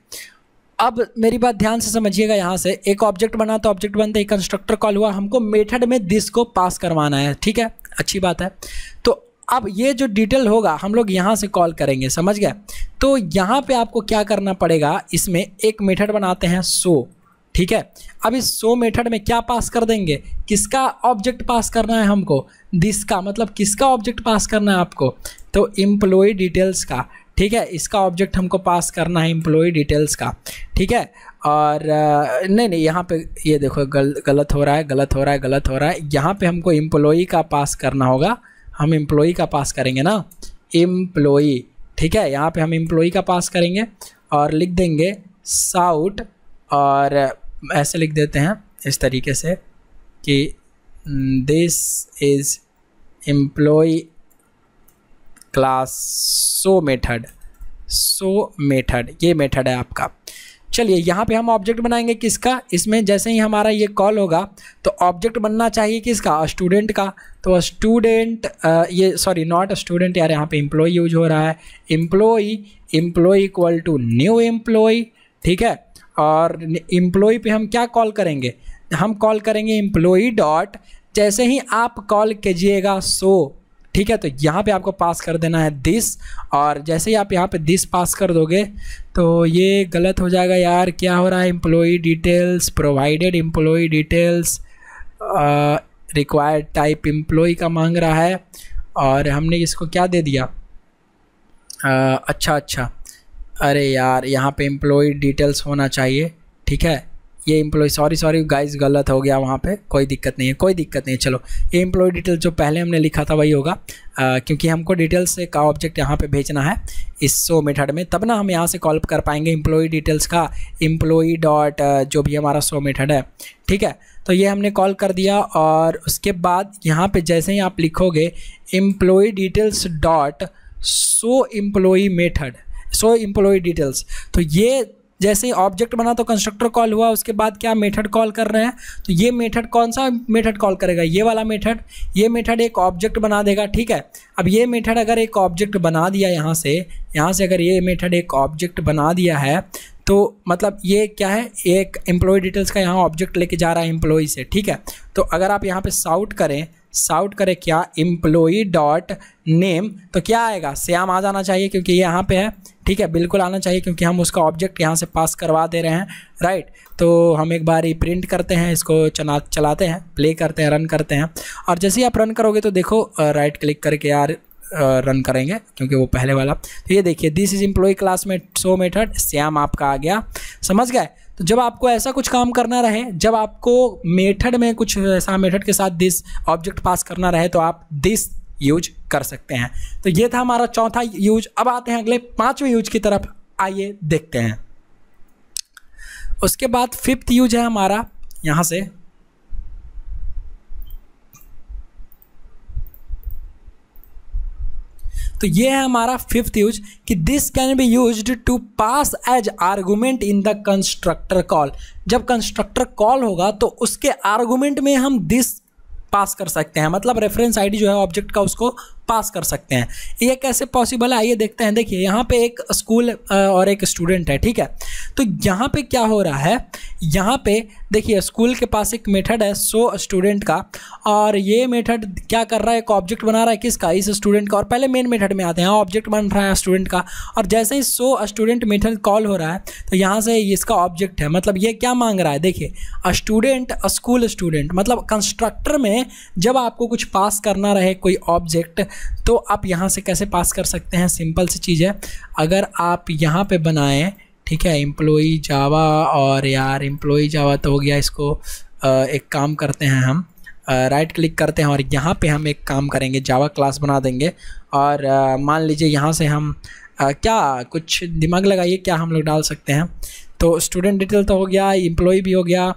अब मेरी बात ध्यान से समझिएगा, यहाँ से एक ऑब्जेक्ट बना तो ऑब्जेक्ट बनते ही कंस्ट्रक्टर कॉल हुआ, हमको मेथड में दिस को पास करवाना है। ठीक है, अच्छी बात है। तो अब ये जो डिटेल होगा हम लोग यहाँ से कॉल करेंगे, समझ गए। तो यहाँ पे आपको क्या करना पड़ेगा, इसमें एक मेथड बनाते हैं सो। ठीक है, अब इस सो मेथड में क्या पास कर देंगे, किसका ऑब्जेक्ट पास करना है हमको, दिस का, मतलब किसका ऑब्जेक्ट पास करना है आपको, तो एम्प्लॉई डिटेल्स का। ठीक है, इसका ऑब्जेक्ट हमको पास करना है एम्प्लॉई डिटेल्स का। ठीक है, और नहीं यहाँ पे ये देखो गलत हो रहा है। यहाँ पे हमको एम्प्लॉई का पास करना होगा, हम एम्प्लॉई का पास करेंगे ना, एम्प्लॉई। ठीक है, यहाँ पे हम एम्प्लॉई का पास करेंगे और लिख देंगे साउट, और ऐसे लिख देते हैं इस तरीके से कि this is employee class so method, ये मेथड है आपका। चलिए यहाँ पे हम ऑब्जेक्ट बनाएंगे किसका, इसमें जैसे ही हमारा ये कॉल होगा तो ऑब्जेक्ट बनना चाहिए किसका, स्टूडेंट का। तो स्टूडेंट ये सॉरी नॉट स्टूडेंट यार, यहाँ पे एम्प्लॉई यूज हो रहा है, employee equal to new employee. ठीक है, और एम्प्लॉई पे हम क्या कॉल करेंगे, हम कॉल करेंगे एम्प्लॉई डॉट, जैसे ही आप कॉल कीजिएगा सो। ठीक है, तो यहाँ पे आपको पास कर देना है दिस, और जैसे ही आप यहाँ पे दिस पास कर दोगे तो ये गलत हो जाएगा यार, क्या हो रहा है, employee details provided, employee details required type employee का मांग रहा है, और हमने इसको क्या दे दिया, अच्छा, अरे यार यहाँ पे एम्प्लॉई डिटेल्स होना चाहिए। ठीक है, ये एम्प्लॉय सॉरी गाइस, गलत हो गया वहाँ पे, कोई दिक्कत नहीं है। चलो ये एम्प्लॉय डिटेल जो पहले हमने लिखा था वही होगा, क्योंकि हमको डिटेल्स का ऑब्जेक्ट यहाँ पे भेजना है इस सो मेथड में, तब ना हम यहाँ से कॉल कर पाएंगे एम्प्लॉय डिटेल्स का एम्प्लॉई डॉट जो भी हमारा सो मेथड है। ठीक है, तो ये हमने कॉल कर दिया, और उसके बाद यहाँ पे जैसे ही आप लिखोगे employ details dot so employee method, सो एम्प्लॉय डिटेल्स, तो ये जैसे ही ऑब्जेक्ट बना तो कंस्ट्रक्टर कॉल हुआ, उसके बाद क्या मेथड कॉल कर रहे हैं, तो ये मेथड कौन सा मेथड कॉल करेगा, ये वाला मेथड। ये मेथड एक ऑब्जेक्ट बना देगा, ठीक है। अब ये मेथड अगर एक ऑब्जेक्ट बना दिया यहाँ से अगर ये मेथड एक ऑब्जेक्ट बना दिया है तो मतलब ये क्या है, एक एम्प्लॉय डिटेल्स का यहाँ ऑब्जेक्ट लेके जा रहा है एम्प्लॉय से, ठीक है। तो अगर आप यहाँ पे साउट करें क्या, एम्प्लॉय डॉट नेम, तो क्या आएगा, श्याम आ जाना चाहिए क्योंकि ये यहाँ पे है, ठीक है, बिल्कुल आना चाहिए क्योंकि हम उसका ऑब्जेक्ट यहाँ से पास करवा दे रहे हैं, राइट। तो हम एक बार ही प्रिंट करते हैं, इसको चलाते हैं, प्ले करते हैं, रन करते हैं, और जैसे ही आप रन करोगे तो देखो राइट क्लिक करके यार रन करेंगे क्योंकि वो पहले वाला। तो ये देखिए दिस इज एम्प्लॉय क्लास में शो मेथड, श्याम आपका आ गया, समझ गए। तो जब आपको ऐसा कुछ काम करना रहे, जब आपको मेथड में कुछ ऐसा मेथड के साथ दिस ऑब्जेक्ट पास करना रहे तो आप दिस यूज कर सकते हैं। तो ये था हमारा चौथा यूज। अब आते हैं अगले 5वें यूज की तरफ, आइए देखते हैं। उसके बाद 5th यूज है हमारा यहाँ से, तो ये है हमारा 5th यूज कि this can be used to pass as argument in the constructor call. जब कंस्ट्रक्टर कॉल होगा तो उसके आर्गुमेंट में हम दिस पास कर सकते हैं, मतलब रेफरेंस आईडी जो है ऑब्जेक्ट का उसको पास कर सकते हैं। ये कैसे पॉसिबल है आइए देखते हैं। देखिए यहाँ पे एक स्कूल और एक स्टूडेंट है, ठीक है। तो यहाँ पे क्या हो रहा है, यहाँ पे देखिए स्कूल के पास एक मेथड है सो स्टूडेंट का, और ये मेथड क्या कर रहा है, एक ऑब्जेक्ट बना रहा है किसका, इस स्टूडेंट का। और पहले मेन मेथड में आते हैं, ऑब्जेक्ट बन रहा है स्टूडेंट का, और जैसे ही सो स्टूडेंट मेथड कॉल हो रहा है तो यहाँ से इसका ऑब्जेक्ट है, मतलब ये क्या मांग रहा है, देखिए स्टूडेंट स्कूल स्टूडेंट, मतलब कंस्ट्रक्टर में जब आपको कुछ पास करना रहे कोई ऑब्जेक्ट तो आप यहाँ से कैसे पास कर सकते हैं, सिंपल सी चीज़ है। अगर आप यहाँ पे बनाएं, ठीक है, एम्प्लॉई जावा, और यार एम्प्लॉई जावा तो हो गया, इसको एक काम करते हैं हम, राइट क्लिक करते हैं और यहाँ पे हम एक काम करेंगे, जावा क्लास बना देंगे। और मान लीजिए यहाँ से हम क्या कुछ दिमाग लगाइए क्या हम लोग डाल सकते हैं। तो स्टूडेंट डिटेल तो हो गया, एम्प्लॉई भी हो गया,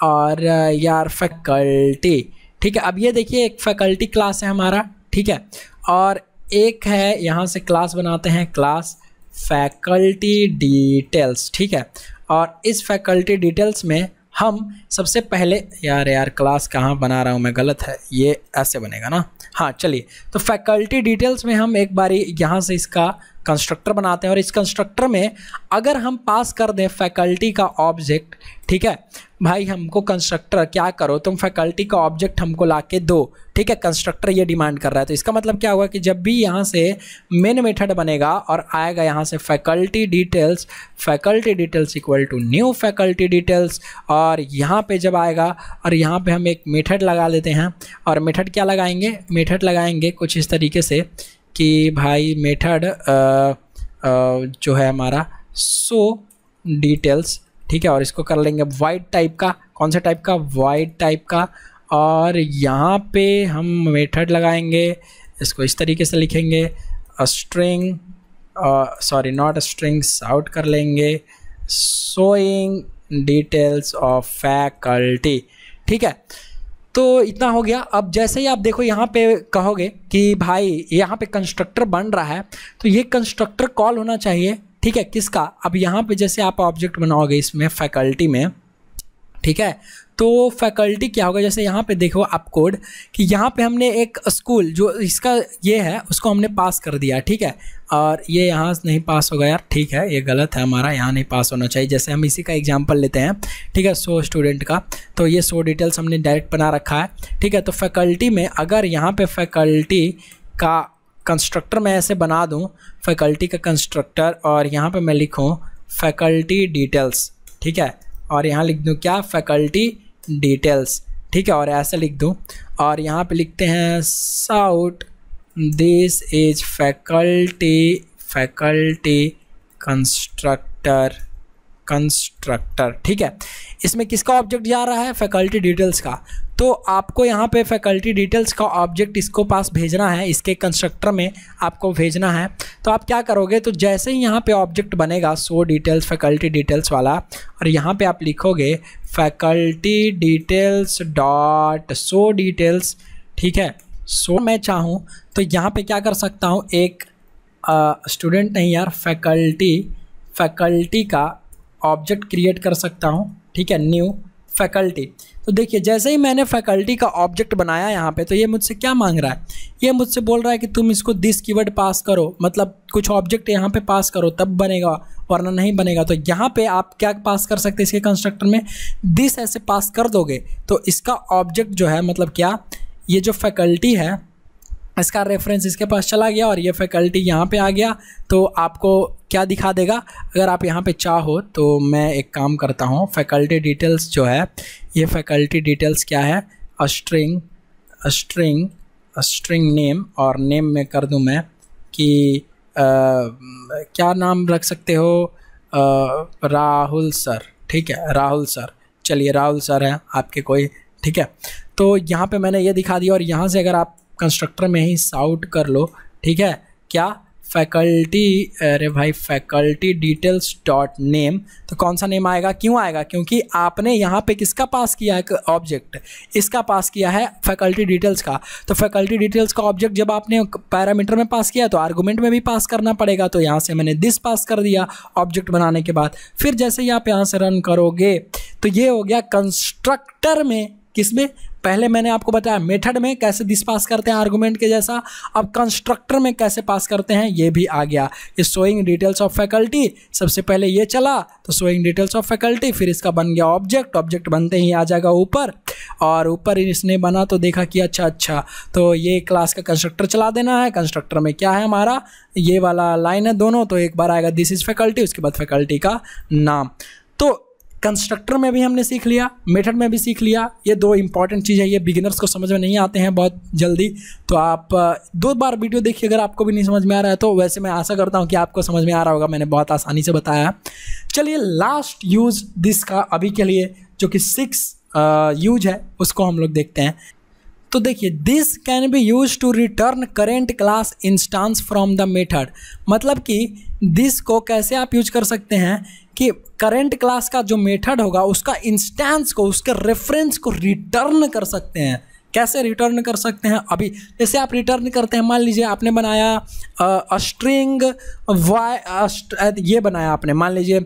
और यार फैकल्टी, ठीक है। अब ये देखिए एक फैकल्टी क्लास है हमारा, ठीक है, और एक है यहाँ से क्लास बनाते हैं, क्लास फैकल्टी डिटेल्स, ठीक है। और इस फैकल्टी डिटेल्स में हम सबसे पहले यार क्लास कहाँ बना रहा हूँ मैं, गलत है, ये ऐसे बनेगा ना, हाँ चलिए। तो फैकल्टी डिटेल्स में हम एक बारी यहाँ से इसका कंस्ट्रक्टर बनाते हैं, और इस कंस्ट्रक्टर में अगर हम पास कर दें फैकल्टी का ऑब्जेक्ट, ठीक है भाई, हमको कंस्ट्रक्टर क्या करो तुम फैकल्टी का ऑब्जेक्ट हमको लाके दो, ठीक है, कंस्ट्रक्टर ये डिमांड कर रहा है। तो इसका मतलब क्या हुआ कि जब भी यहाँ से मेन मेथड बनेगा और आएगा यहाँ से faculty details equal to new faculty details, और यहाँ पे जब आएगा और यहाँ पे हम एक मेथड लगा देते हैं, और मेथड क्या लगाएंगे, मेथड लगाएंगे कुछ इस तरीके से कि भाई मेथड जो है हमारा सो डिटेल्स, ठीक है, और इसको कर लेंगे वाइड टाइप का, कौन सा टाइप का, वाइड टाइप का। और यहाँ पे हम मेथड लगाएंगे, इसको इस तरीके से लिखेंगे, string sorry not strings out कर लेंगे, शोइंग डिटेल्स ऑफ फैकल्टी, ठीक है। तो इतना हो गया। अब जैसे ही आप देखो यहाँ पे कहोगे कि भाई यहाँ पे कंस्ट्रक्टर बन रहा है, तो ये कंस्ट्रक्टर कॉल होना चाहिए, ठीक है, किसका, अब यहाँ पे जैसे आप ऑब्जेक्ट बनाओगे इसमें फैकल्टी में, ठीक है, तो फैकल्टी क्या होगा, जैसे यहाँ पे देखो आप कोड कि यहाँ पे हमने एक स्कूल जो इसका ये है उसको हमने पास कर दिया, ठीक है, और ये यहाँ नहीं पास होगा यार, ठीक है, ये गलत है हमारा, यहाँ नहीं पास होना चाहिए। जैसे हम इसी का एग्जांपल लेते हैं, ठीक है, सो स्टूडेंट का, तो ये सो डिटेल्स हमने डायरेक्ट बना रखा है, ठीक है। तो फैकल्टी में अगर यहाँ पे फैकल्टी का कंस्ट्रक्टर मैं ऐसे बना दूँ, फैकल्टी का कंस्ट्रक्टर, और यहाँ पे मैं लिखूँ फैकल्टी डिटेल्स, ठीक है, और यहाँ लिख दूँ क्या, फैकल्टी डिटेल्स, ठीक है, और ऐसे लिख दूँ, और यहाँ पे लिखते हैं sout this is faculty constructor, ठीक है। इसमें किसका ऑब्जेक्ट जा रहा है, फैकल्टी डिटेल्स का। तो आपको यहाँ पे फैकल्टी डिटेल्स का ऑब्जेक्ट इसको पास भेजना है, इसके कंस्ट्रक्टर में आपको भेजना है। तो आप क्या करोगे, तो जैसे ही यहाँ पे ऑब्जेक्ट बनेगा सो डिटेल्स फैकल्टी डिटेल्स वाला, और यहाँ पे आप लिखोगे faculty details dot so details, ठीक है। सो मैं चाहूँ तो यहाँ पे क्या कर सकता हूँ, एक स्टूडेंट नहीं यार, फैकल्टी का ऑब्जेक्ट क्रिएट कर सकता हूँ, ठीक है, न्यू फैकल्टी। तो देखिए जैसे ही मैंने फैकल्टी का ऑब्जेक्ट बनाया यहाँ पे, तो ये मुझसे क्या मांग रहा है, ये मुझसे बोल रहा है कि तुम इसको दिस कीवर्ड पास करो, मतलब कुछ ऑब्जेक्ट यहाँ पे पास करो तब बनेगा, वरना नहीं बनेगा। तो यहाँ पे आप क्या पास कर सकते हैं इसके कंस्ट्रक्टर में, दिस ऐसे पास कर दोगे तो इसका ऑब्जेक्ट जो है, मतलब क्या, ये जो फैकल्टी है इसका रेफरेंस इसके पास चला गया और ये फैकल्टी यहाँ पे आ गया। तो आपको क्या दिखा देगा, अगर आप यहाँ पे चाहो तो मैं एक काम करता हूँ, फैकल्टी डिटेल्स जो है, ये फैकल्टी डिटेल्स क्या है, स्ट्रिंग नेम, और नेम में कर दूँ मैं कि क्या नाम रख सकते हो, राहुल सर, ठीक है, राहुल सर, चलिए राहुल सर हैं आपके कोई, ठीक है। तो यहाँ पे मैंने ये दिखा दिया और यहाँ से अगर आप कंस्ट्रक्टर में ही साउट कर लो, ठीक है, क्या, फैकल्टी, अरे भाई फैकल्टी डिटेल्स डॉट नेम, तो कौन सा नेम आएगा, क्यों आएगा, क्योंकि आपने यहाँ पे किसका पास किया है ऑब्जेक्ट, इसका पास किया है फैकल्टी डिटेल्स का। तो फैकल्टी डिटेल्स का ऑब्जेक्ट जब आपने पैरामीटर में पास किया तो आर्गुमेंट में भी पास करना पड़ेगा। तो यहाँ से मैंने दिस पास कर दिया ऑब्जेक्ट बनाने के बाद। फिर जैसे ही आप यहाँ से रन करोगे तो ये हो गया कंस्ट्रक्टर में, किसमें, पहले मैंने आपको बताया मेथड में कैसे दिस पास करते हैं आर्गुमेंट के जैसा, अब कंस्ट्रक्टर में कैसे पास करते हैं ये भी आ गया। ये शोइंग डिटेल्स ऑफ फैकल्टी, सबसे पहले ये चला तो शोइंग डिटेल्स ऑफ फैकल्टी, फिर इसका बन गया ऑब्जेक्ट, ऑब्जेक्ट बनते ही आ जाएगा ऊपर, और ऊपर इसने बना तो देखा कि अच्छा तो ये क्लास का कंस्ट्रक्टर चला देना है। कंस्ट्रक्टर में क्या है हमारा, ये वाला लाइन है दोनों, तो एक बार आएगा दिस इज फैकल्टी, उसके बाद फैकल्टी का नाम। तो कंस्ट्रक्टर में भी हमने सीख लिया, मेथड में भी सीख लिया। ये दो इंपॉर्टेंट चीज़ है, ये बिगिनर्स को समझ में नहीं आते हैं बहुत जल्दी, तो आप 2 बार वीडियो देखिए अगर आपको भी नहीं समझ में आ रहा है तो। वैसे मैं आशा करता हूँ कि आपको समझ में आ रहा होगा, मैंने बहुत आसानी से बताया। चलिए लास्ट यूज दिस का अभी के लिए, जो कि 6 यूज है, उसको हम लोग देखते हैं। तो देखिए, this can be use to return current class instance from the method, मतलब कि दिस को कैसे आप यूज कर सकते हैं कि करेंट क्लास का जो मेथड होगा उसका इंस्टेंस को, उसके रेफरेंस को रिटर्न कर सकते हैं। कैसे रिटर्न कर सकते हैं, अभी जैसे आप रिटर्न करते हैं, मान लीजिए आपने बनाया स्ट्रिंग ये बनाया आपने, मान लीजिए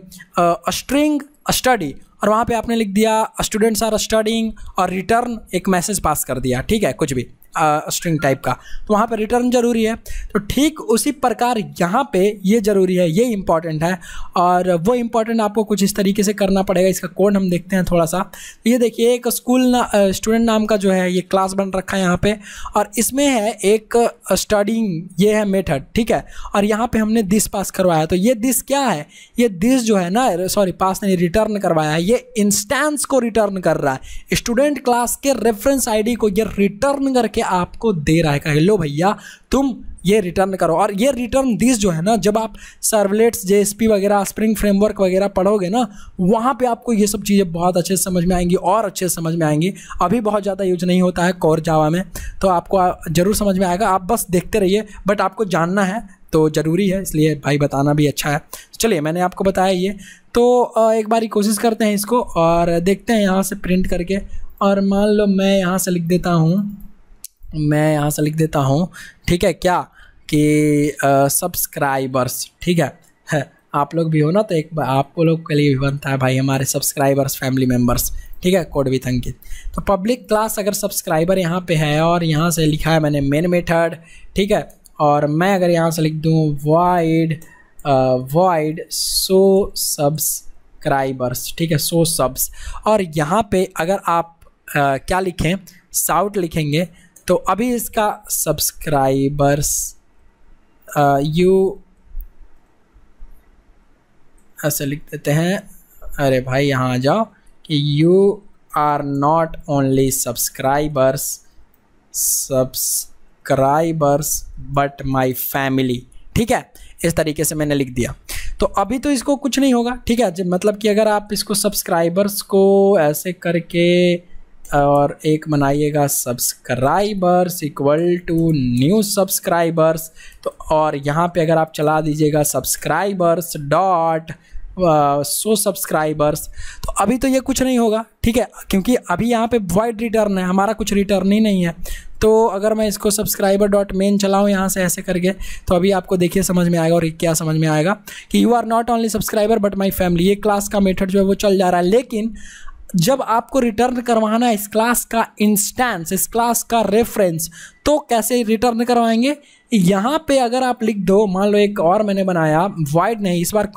स्ट्रिंग स्टडी, और वहाँ पे आपने लिख दिया स्टूडेंट्स आर स्टडिंग और रिटर्न एक मैसेज पास कर दिया, ठीक है, कुछ भी स्ट्रिंग टाइप का, तो वहाँ पे रिटर्न जरूरी है। तो ठीक उसी प्रकार यहाँ पे ये जरूरी है, ये इंपॉर्टेंट है, और वो इंपॉर्टेंट आपको कुछ इस तरीके से करना पड़ेगा। इसका कोड हम देखते हैं थोड़ा सा। तो ये देखिए, एक स्टूडेंट नाम का जो है ये क्लास बन रखा है यहाँ पे, और इसमें है एक स्टडिंग, ये है मेथड, ठीक है, और यहाँ पे हमने दिस पास करवाया। तो ये दिस क्या है, ये दिस जो है ना, सॉरी पास नहीं, रिटर्न करवाया है, ये इंस्टेंस को रिटर्न कर रहा है, स्टूडेंट क्लास के रेफरेंस आईडी को ये रिटर्न करके आपको दे रहा है कि लो भैया तुम ये रिटर्न करो। और ये रिटर्न दिस जो है ना, जब आप सर्वलेट्स, जेएसपी वगैरह, स्प्रिंग फ्रेमवर्क वगैरह पढ़ोगे ना, वहाँ पे आपको ये सब चीज़ें बहुत अच्छे से समझ में आएंगी, और अच्छे से समझ में आएंगी। अभी बहुत ज़्यादा यूज नहीं होता है कोर जावा में, तो आपको ज़रूर समझ में आएगा, आप बस देखते रहिए, बट आपको जानना है तो ज़रूरी है, इसलिए भाई बताना भी अच्छा है। चलिए मैंने आपको बताया ये, तो एक बारी कोशिश करते हैं इसको और देखते हैं यहाँ से प्रिंट करके। और मान लो मैं यहाँ से लिख देता हूँ, ठीक है, क्या कि सब्सक्राइबर्स, ठीक है, आप लोग भी हो ना, तो एक आप लोग के लिए भी बनता है भाई, हमारे सब्सक्राइबर्स, फैमिली मेम्बर्स, ठीक है, कोड विथ अंकित। तो पब्लिक क्लास अगर सब्सक्राइबर यहाँ पे है, और यहाँ से लिखा है मैंने मेन मेथड, ठीक है, और मैं अगर यहाँ से लिख दूँ void शो सब्सक्राइबर्स, ठीक है, शो सब्स, और यहाँ पे अगर आप क्या लिखें, साउट लिखेंगे, तो अभी इसका सब्सक्राइबर्स यू ऐसे लिख देते हैं। अरे भाई यहाँ आ जाओ कि you are not only subscribers but my family, ठीक है, इस तरीके से मैंने लिख दिया। तो अभी तो इसको कुछ नहीं होगा, ठीक है, मतलब कि अगर आप इसको सब्सक्राइबर्स को ऐसे करके और एक बनाइएगा subscribers equal to new subscribers, तो और यहाँ पे अगर आप चला दीजिएगा सब्सक्राइबर्स डॉट सो सब्सक्राइबर्स, तो अभी तो ये कुछ नहीं होगा, ठीक है, क्योंकि अभी यहाँ पे void रिटर्न है, हमारा कुछ रिटर्न ही नहीं है। तो अगर मैं इसको सब्सक्राइबर डॉट मेन चलाऊँ यहाँ से ऐसे करके, तो अभी आपको देखिए समझ में आएगा। और क्या समझ में आएगा कि you are not only subscriber but my family, ये क्लास का मेथड जो है वो चल जा रहा है। लेकिन जब आपको रिटर्न करवाना है इस क्लास का इंस्टेंस, इस क्लास का रेफरेंस, तो कैसे रिटर्न करवाएंगे? यहाँ पे अगर आप लिख दो, मान लो एक और मैंने बनाया, void नहीं, इस बार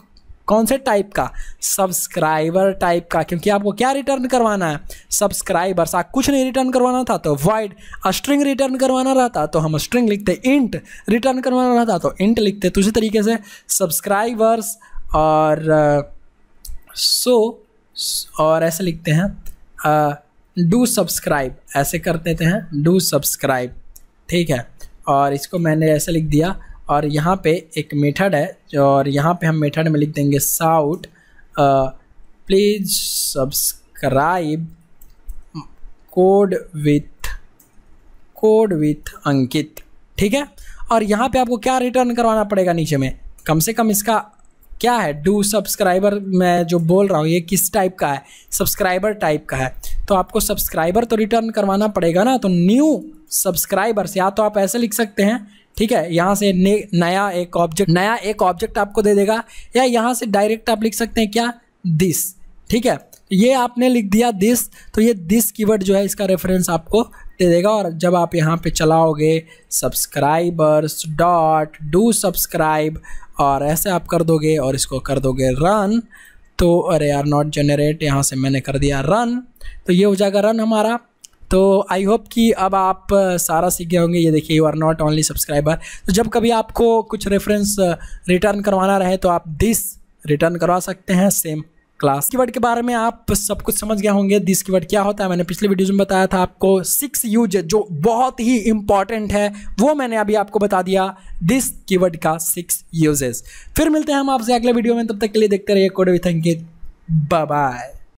कौन से टाइप का? सब्सक्राइबर टाइप का, क्योंकि आपको क्या रिटर्न करवाना है? सब्सक्राइबर्स। आप कुछ नहीं रिटर्न करवाना था तो void, स्ट्रिंग रिटर्न करवाना रहता तो हम स्ट्रिंग लिखते, इंट रिटर्न करवाना रहता तो इंट लिखते। तो उसी तरीके से सब्सक्राइबर्स और और ऐसे लिखते हैं डू सब्सक्राइब, ऐसे कर देते हैं डू सब्सक्राइब, ठीक है। और इसको मैंने ऐसे लिख दिया। और यहाँ पे एक मेथड है और यहाँ पे हम मेथड में लिख देंगे साउट please subscribe code with Ankit, ठीक है। और यहाँ पे आपको क्या रिटर्न करवाना पड़ेगा नीचे में? कम से कम इसका क्या है, डू सब्सक्राइबर, मैं जो बोल रहा हूँ ये किस टाइप का है? सब्सक्राइबर टाइप का है। तो आपको सब्सक्राइबर तो रिटर्न करवाना पड़ेगा ना, तो न्यू सब्सक्राइबर्स, या तो आप ऐसे लिख सकते हैं, ठीक है, यहाँ से नया एक ऑब्जेक्ट आपको दे देगा, या यहाँ से डायरेक्ट आप लिख सकते हैं क्या, दिस, ठीक है। ये आपने लिख दिया दिस, तो ये दिस कीवर्ड जो है इसका रेफरेंस आपको दे देगा। और जब आप यहाँ पे चलाओगे सब्सक्राइबर्स डॉट डू सब्सक्राइब और ऐसे आप कर दोगे और इसको कर दोगे रन, तो अरे यार नॉट जनरेट, यहाँ से मैंने कर दिया रन, तो ये हो जाएगा रन हमारा। तो आई होप कि अब आप सारा सीख गए होंगे। ये देखिए, you are not only subscriber. तो जब कभी आपको कुछ रेफरेंस रिटर्न करवाना रहे तो आप दिस रिटर्न करवा सकते हैं। सेम क्लास कीवर्ड के बारे में आप सब कुछ समझ गए होंगे। दिस कीवर्ड क्या होता है, मैंने पिछले वीडियोस में बताया था आपको। 6 यूज जो बहुत ही इंपॉर्टेंट है वो मैंने अभी आपको बता दिया, दिस कीवर्ड का 6 यूजेस। फिर मिलते हैं हम आपसे अगले वीडियो में, तब तक के लिए देखते रहिए code with Ankit. Bye bye.